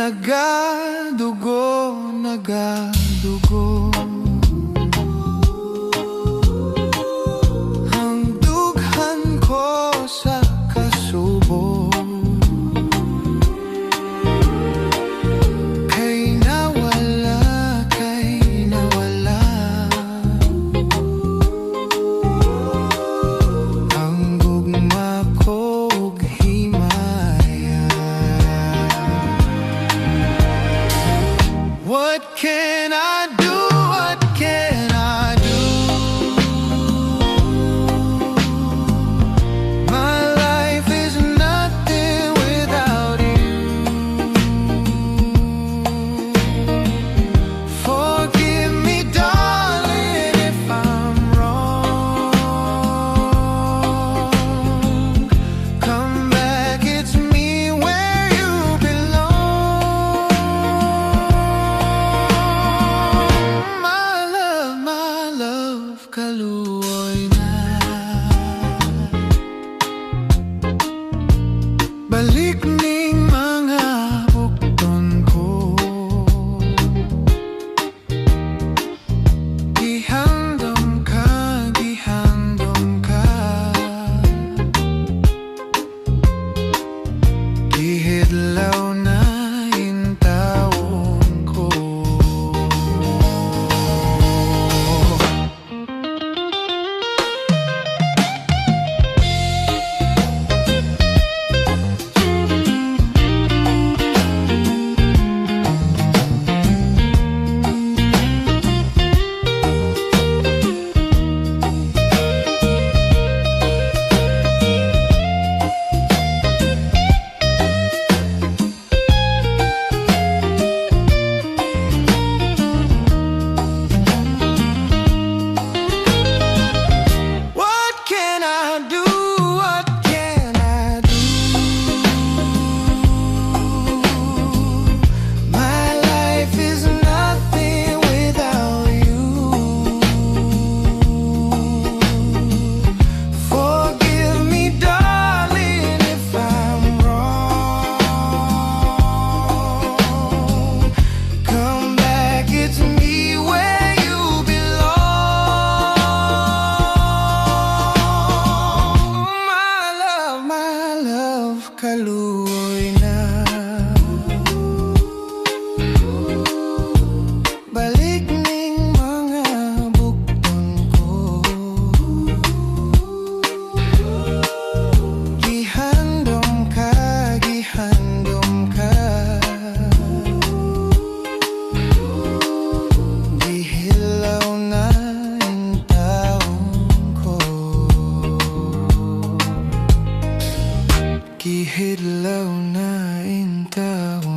nagadugo, nagadugo. Ang dughan ko sa kasubo, kay nawala, kay nawala. Ang gugma ko'g himaya. What can I do? What can I do? My life is nothing without you. Forgive me, darling, if I'm wrong. Come back, it's me where you belong. My love, kaluoy na. Balik ning mga bukton ko. Gihandom ka, gihandom ka. Gihidlaw na intawon ko. What can I do? What can I do? My life is nothing without you. Forgive me, darling, if I'm wrong. Come back, it's me where you belong. My love, kaluoy na. Balik ning mga bukton ko. Gihandom ka, gihandom ka. Gihilaw na intawon ko. Gihidlaw na intawon